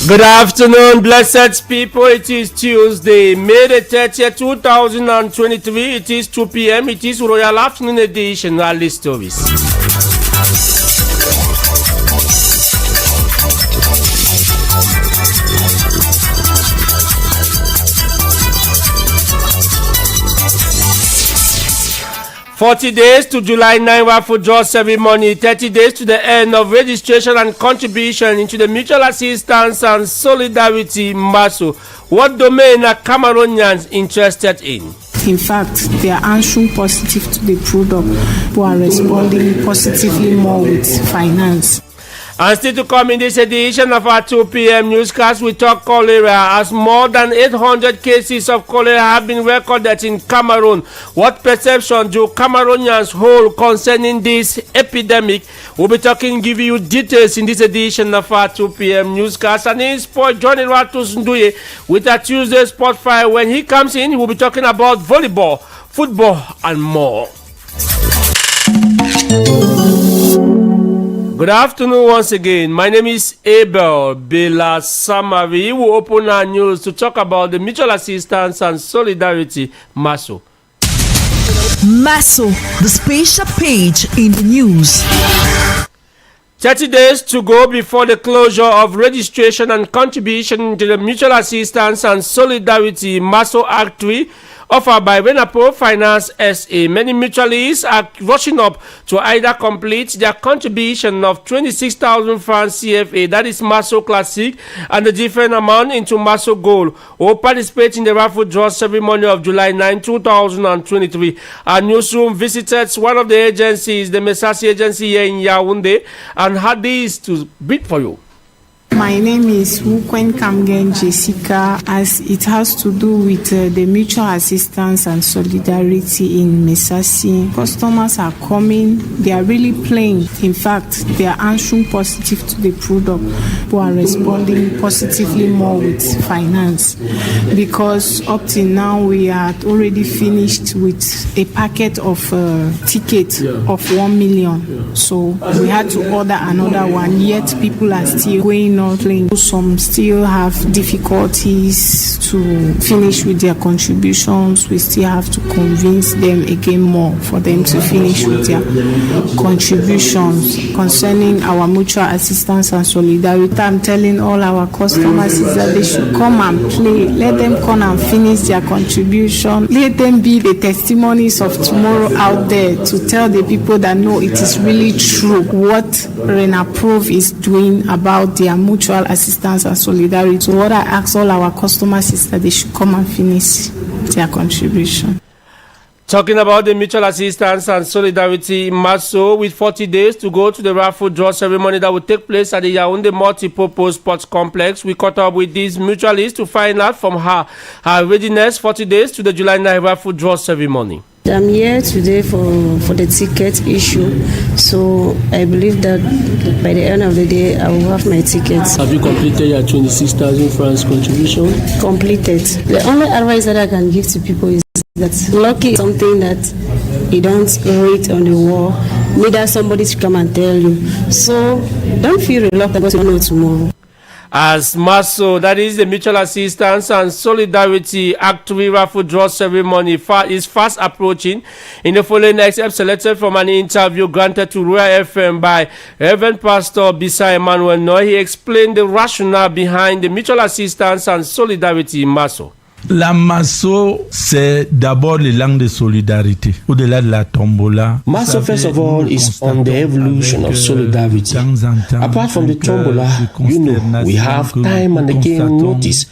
Good afternoon, blessed people. It is Tuesday, May the 30th, 2023. It is 2 p.m. It is Royal Afternoon Edition. Early stories. 40 days to July 9 raffle draw ceremony, 30 days to the end of registration and contribution into the Mutual Assistance and Solidarity MASO. What domain are Cameroonians interested in? In fact, they are answering positive to the product, who are responding positively more with finance. And still to come in this edition of our 2 p.m. newscast, we talk cholera as more than 800 cases of cholera have been recorded in Cameroon. What perception do Cameroonians hold concerning this epidemic? We'll be giving you details in this edition of our 2 p.m. newscast. And in sport, Johnny Ratus Nduye with a Tuesday Sport Fire. When he comes in, we'll be talking about volleyball, football, and more. Good afternoon once again. My name is Abel Bela Samari. We will open our news to talk about the Mutual Assistance and Solidarity MASO. MASO, the special page in the news. 30 days to go before the closure of registration and contribution to the Mutual Assistance and Solidarity MASO Act 3 offered by Renapo Finance SA. Many mutualists are rushing up to either complete their contribution of 26,000 francs CFA, that is MASO Classic, and the different amount into MASO Gold, or participate in the raffle draw ceremony of July 9, 2023. Our newsroom visited one of the agencies, the Messasi agency here in Yaoundé, and had this to bid for you. My name is Wukwen Kamgen Jessica, as it has to do with the Mutual Assistance and Solidarity in Messasi. Customers are coming, they are really playing. In fact, they are answering positive to the product, who are responding positively more with finance. Because up till now, we are already finished with a packet of tickets of 1 million. So we had to order another one, yet people are still going on playing. Some still have difficulties to finish with their contributions. We still have to convince them again more for them to finish with their contributions. Concerning our Mutual Assistance and Solidarity, I'm telling all our customers is that they should come and play. Let them come and finish their contribution. Let them be the testimonies of tomorrow out there to tell the people that no, it is really true what Renaprove is doing about their Mutual Assistance and Solidarity. So what I ask all our customers is that they should come and finish their contribution. Talking about the Mutual Assistance and Solidarity MASO, with 40 days to go to the raffle draw ceremony that will take place at the Yaoundé Multipurpose Sports Complex, we caught up with these mutualists to find out from her readiness 40 days to the July 9 raffle draw ceremony. I'm here today for the ticket issue, so I believe that by the end of the day I will have my tickets. Have you completed your 26,000 francs contribution? Completed. The only advice that I can give to people is that lucky is something that you don't write on the wall, neither somebody to come and tell you. So don't feel reluctant because you don't know tomorrow. As MASO, that is the Mutual Assistance and Solidarity Act 3 raffle draw ceremony, is fast approaching. In the following excerpt selected from an interview granted to Royal FM by Reverend Pastor Bisa Emmanuel Noy, he explained the rationale behind the Mutual Assistance and Solidarity MASO. La MASO, c'est d'abord les langues de solidarité, au-delà de la tombola. MASO, first of all, is on the evolution of solidarity. Apart from the tombola, we have time and again noticed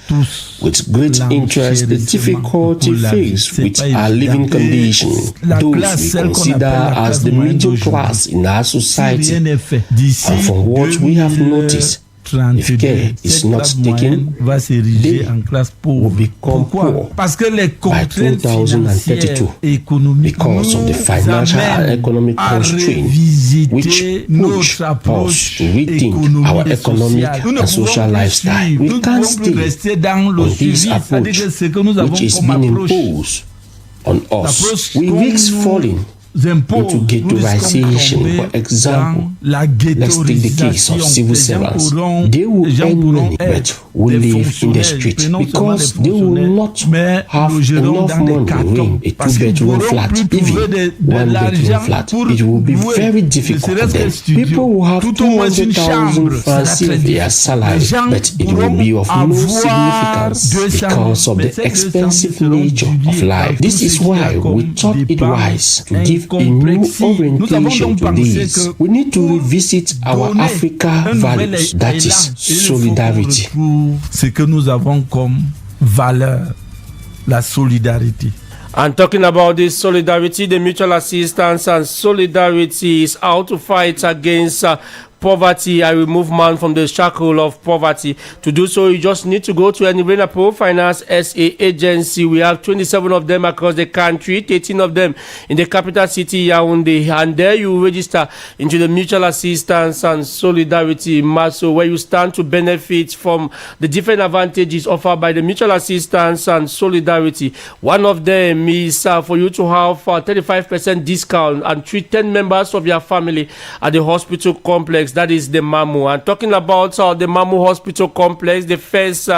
with great interest the difficulty faced with our living condition, those we consider as the middle class in our society. And from what we have noticed, if care is not taken, they will become poor by 2032 because of the financial and economic constraints which push us to rethink our economic and social lifestyle. We can't stay on this approach which is being imposed on us. We risk falling into ghettoization. For example, let's take the case of civil servants. They will earn money but will live in the street because they will not have enough money to rent a two-bedroom flat, even one-bedroom flat. It will be very difficult for them. People will have 200,000 francs in their salary, but it will be of no significance because of the expensive nature of life. This is why we thought it wise to give a new orientation to this. We need to revisit our Africa values, that is solidarity. Ce que nous avons comme valeur, la solidarité. And talking about this solidarity, the mutual assistance and solidarity is how to fight against poverty and remove man from the shackle of poverty. To do so, you just need to go to any Renapo Finance SA agency. We have 27 of them across the country, 13 of them in the capital city, Yaoundé. And there you register into the mutual assistance and solidarity MASO, where you stand to benefit from the different advantages offered by the mutual assistance and solidarity. One of them is for you to have a 35% discount and treat 10 members of your family at the hospital complex. That is the MAMU. And talking about the MAMU Hospital Complex, the first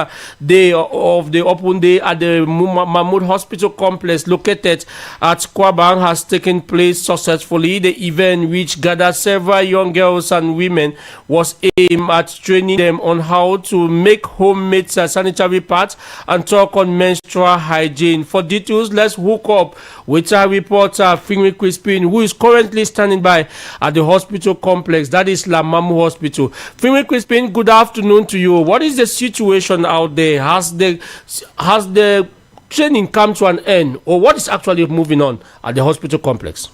day of the open day at the Mahmoud Hospital Complex located at Kwabang has taken place successfully. The event, which gathered several young girls and women, was aimed at training them on how to make homemade sanitary pads and talk on menstrual hygiene. For details, let's hook up with our reporter Finri Crispin, who is currently standing by at the hospital complex. That is La Mamu Hospital. Finri Crispin, good afternoon to you. What is the situation out there? Has the training come to an end, or what is actually moving on at the hospital complex?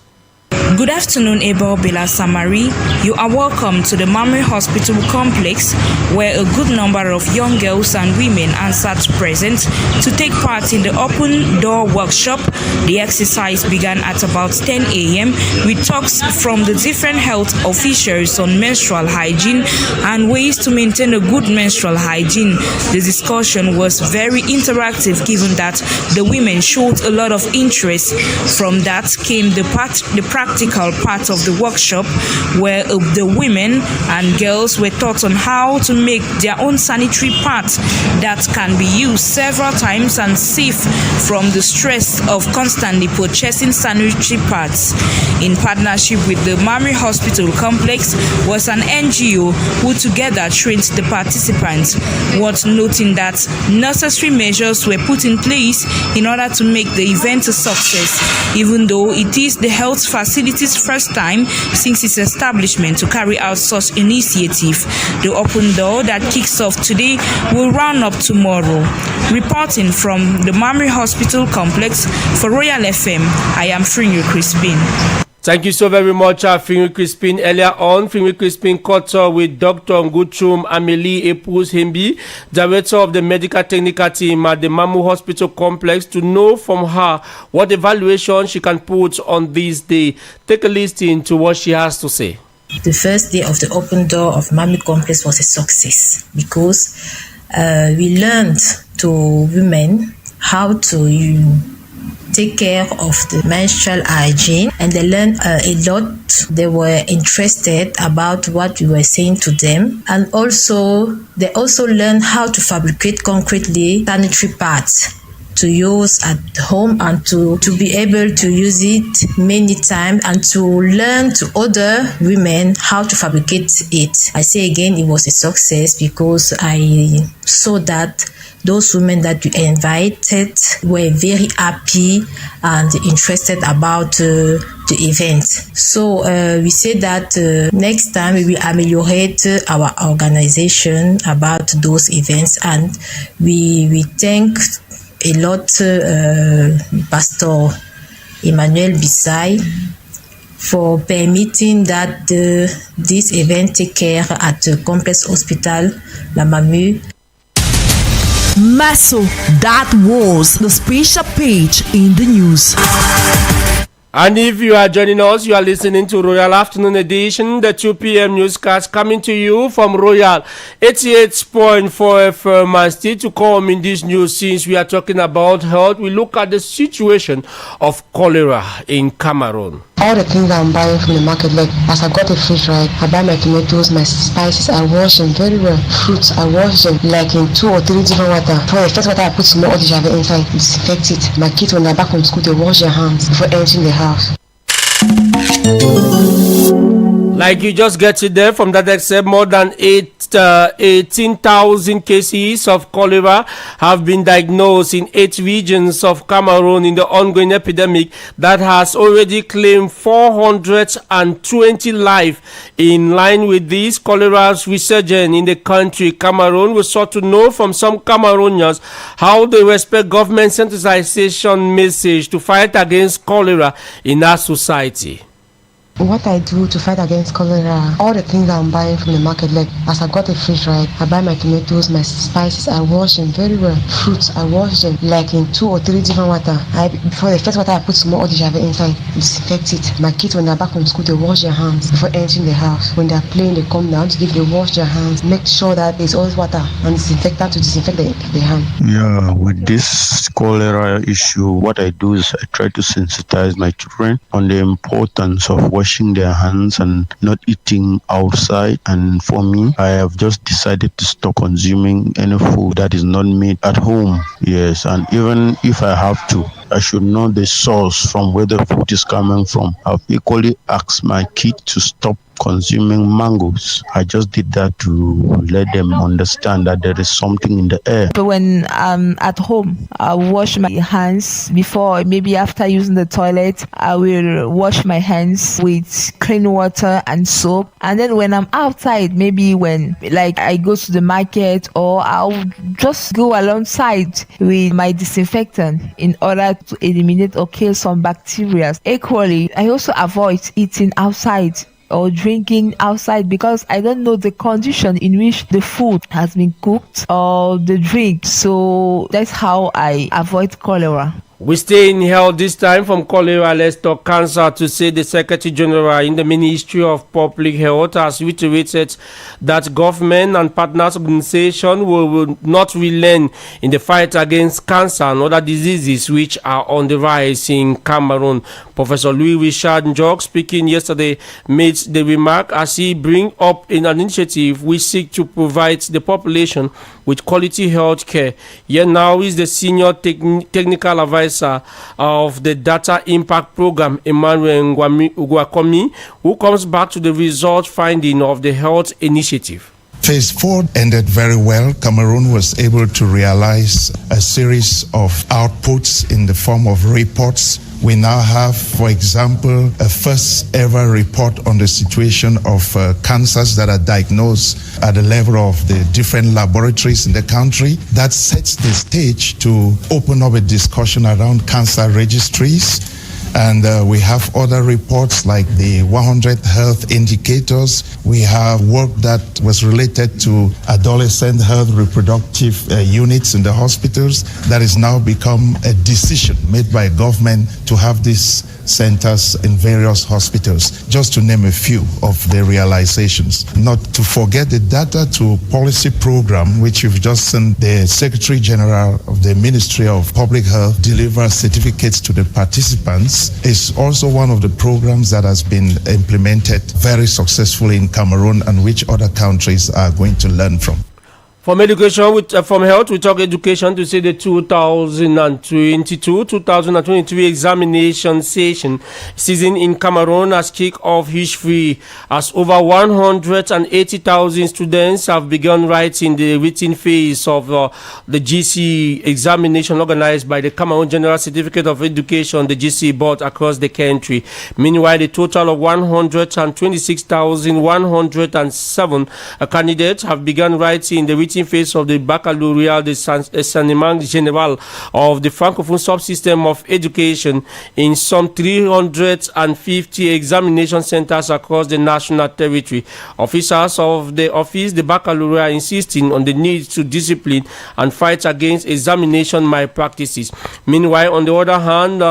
Good afternoon, Abel Bela Samari. You are welcome to the Mamre Hospital Complex, where a good number of young girls and women answered present to take part in the open door workshop. The exercise began at about 10 a.m. with talks from the different health officials on menstrual hygiene and ways to maintain a good menstrual hygiene. The discussion was very interactive, given that the women showed a lot of interest. From that came the practical part of the workshop, where the women and girls were taught on how to make their own sanitary pads that can be used several times and safe from the stress of constantly purchasing sanitary pads. In partnership with the Mamre Hospital Complex was an NGO who together trained the participants, worth noting that necessary measures were put in place in order to make the event a success, even though it is the health facility's first time since its establishment to carry out such initiative. The open door that kicks off today will round up tomorrow. Reporting from the Mamre Hospital Complex for Royal FM, I am Finri Crispin. Thank you so very much, Finri Crispin. Earlier on, Finri Crispin caught up with Dr. Nguchum Amelie Epus Himbi, Director of the Medical Technical Team at the Mamu Hospital Complex, to know from her what evaluation she can put on this day. Take a listen to what she has to say. The first day of the open door of Mamu Complex was a success because we learned to women how to take care of the menstrual hygiene, and they learned a lot. They were interested about what we were saying to them, and they also learned how to fabricate concretely sanitary pads to use at home and to be able to use it many times and to learn to other women how to fabricate it. I say again, it was a success because I saw that those women that we invited were very happy and interested about the event. So we say that next time we will ameliorate our organization about those events, and we thank a lot Pastor Emmanuel Bissay for permitting that this event take care at the Complex Hospital La Mamu. Maso, that was the special page in the news. And if you are joining us, you are listening to Royal Afternoon Edition, the 2 p.m. newscast coming to you from Royal 88.4 FM. And still to come in this news, since we are talking about health, we look at the situation of cholera in Cameroon. All the things I'm buying from the market, like as I got a fish, right, I buy my tomatoes, my spices, I wash them very well. Fruits, I wash them like in 2 or 3 different water. For the first water, I put some more dish inside, disinfect it. My kids, when they're back from school, they wash their hands before entering the house. Like you just get it there from that except more than 18,000 cases of cholera have been diagnosed in 8 regions of Cameroon in the ongoing epidemic that has already claimed 420 lives. In line with this cholera's resurgence in the country, Cameroon was sought to know from some Cameroonians how they respect government sensitization message to fight against cholera in our society. What I do to fight against cholera, all the things I'm buying from the market, like as I got a fish, right, I buy my tomatoes, my spices, I wash them very well. Fruits, I wash them like in 2 or 3 different water. Before the first water, I put some more dish inside, disinfect it. My kids, when they're back from school, they wash their hands before entering the house. When they're playing, they come down to give they wash their hands. Make sure that there's always water and disinfectant to disinfect the hand. Yeah, with this cholera issue, what I do is I try to sensitize my children on the importance of washing their hands and not eating outside. And for me, I have just decided to stop consuming any food that is not made at home. Yes, and even if I have to, I should know the source from where the food is coming from. I've equally asked my kid to stop consuming mangoes. I just did that to let them understand that there is something in the air. But when I'm at home, I wash my hands before, maybe after using the toilet, I will wash my hands with clean water and soap. And then when I'm outside, maybe when like I go to the market, or I'll just go alongside with my disinfectant in order to eliminate or kill some bacteria. Equally, I also avoid eating outside or drinking outside because I don't know the condition in which the food has been cooked or the drink. So that's how I avoid cholera. We stay in health this time from cholera. Let's talk cancer to say the Secretary General in the Ministry of Public Health has reiterated that government and partners organizations will not relent in the fight against cancer and other diseases which are on the rise in Cameroon. Professor Louis Richard Njok, speaking yesterday, made the remark as he bring up an initiative which seeks to provide the population with quality health care. Here now is the senior technical advisor of the Data Impact Program, Emmanuel Ugwakomi, who comes back to the result finding of the health initiative. Phase 4 ended very well. Cameroon was able to realize a series of outputs in the form of reports. We now have, for example, a first ever report on the situation of cancers that are diagnosed at the level of the different laboratories in the country. That sets the stage to open up a discussion around cancer registries. And we have other reports like the 100 health indicators. We have work that was related to adolescent health reproductive units in the hospitals. That has now become a decision made by government to have these centers in various hospitals, just to name a few of the realizations. Not to forget the data to policy program, which you've just seen the Secretary General of the Ministry of Public Health deliver certificates to the participants, is also one of the programs that has been implemented very successfully in Cameroon and which other countries are going to learn from. From education, from health, we talk education to say the 2022-2023 examination season in Cameroon has kicked off history as over 180,000 students have begun writing the written phase of the GC examination organized by the Cameroon General Certificate of Education, the GC board across the country. Meanwhile, the total of 126,107 candidates have begun writing the written meeting phase of the Baccalaureate Examen General of the Francophone subsystem of education in some 350 examination centers across the national territory. Officers of the office, the Baccalaureate, are insisting on the need to discipline and fight against examination malpractices. Meanwhile, on the other hand,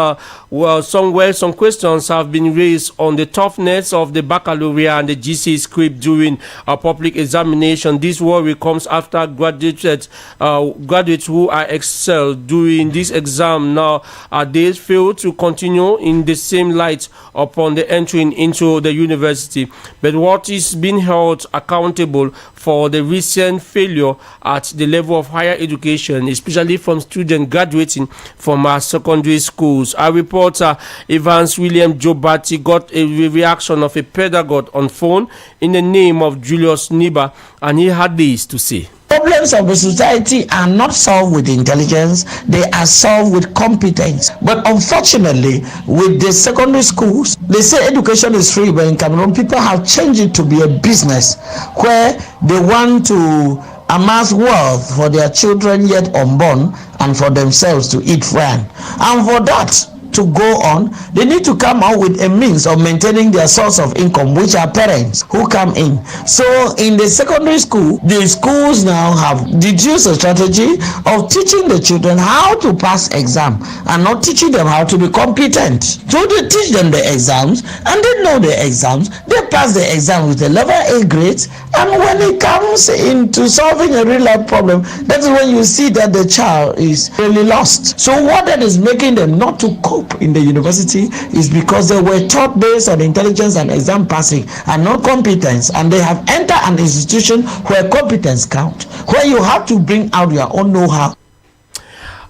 some questions have been raised on the toughness of the Baccalaureate and the GC script during a public examination. This worry comes after graduates who are excelled during this exam now they fail to continue in the same light upon the entering into the university. But what is being held accountable for the recent failure at the level of higher education, especially from students graduating from our secondary schools? Our reporter Evans William Jobati got a reaction of a pedagogue on phone in the name of Julius Niba, and he had this to say. Problems of the society are not solved with intelligence, they are solved with competence. But unfortunately, with the secondary schools, they say education is free, but in Cameroon, people have changed it to be a business where they want to amass wealth for their children yet unborn and for themselves to eat fran. And for that to go on, they need to come out with a means of maintaining their source of income, which are parents who come in. So in the secondary school, the schools now have deduced a strategy of teaching the children how to pass exam and not teaching them how to be competent. So they teach them the exams and they know the exams, they pass the exam with a level A grade, and when it comes into solving a real life problem, that is when you see that the child is really lost. So what that is making them not to cope in the university is because they were taught based on intelligence and exam passing and not competence, and they have entered an institution where competence counts, where you have to bring out your own know-how.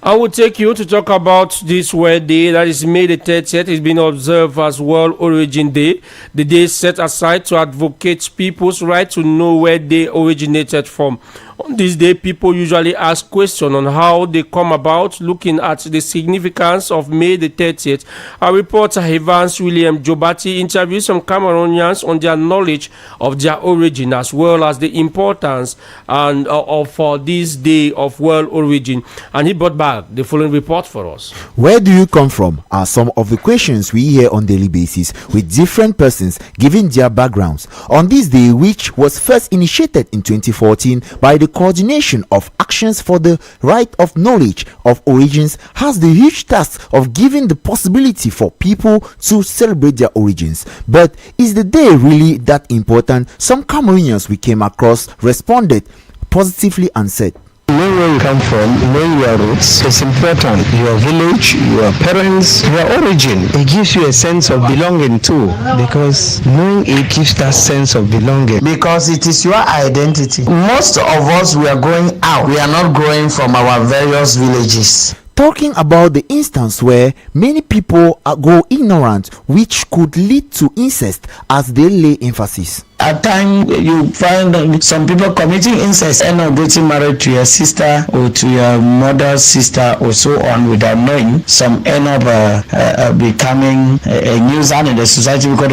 I will take you to talk about this World Day that is May the 30th. It's been observed as World Origin Day. The day is set aside to advocate people's right to know where they originated from. On this day, people usually ask questions on how they come about, looking at the significance of May the 30th. Our reporter Evans William Jobati interviewed some Cameroonians on their knowledge of their origin, as well as the importance and of this day of World Origin. And he brought back the following report for us. Where do you come from are some of the questions we hear on daily basis, with different persons giving their backgrounds. On this day, which was first initiated in 2014 by the Coordination of Actions for the Right of Knowledge of Origins, has the huge task of giving the possibility for people to celebrate their origins. But is the day really that important? Some Cameroonians we came across responded positively and said, Knowing where you come from, knowing your roots is important. Your village, your parents, your origin. It gives you a sense of belonging too, because knowing it gives that sense of belonging. Because it is your identity. Most of us, we are going out. We are not growing from our various villages. Talking about the instance where many people go ignorant, which could lead to incest, as they lay emphasis. At times, you find some people committing incest, end up getting married to your sister or to your mother's sister or so on without knowing. Some end up becoming a nuisance in the society because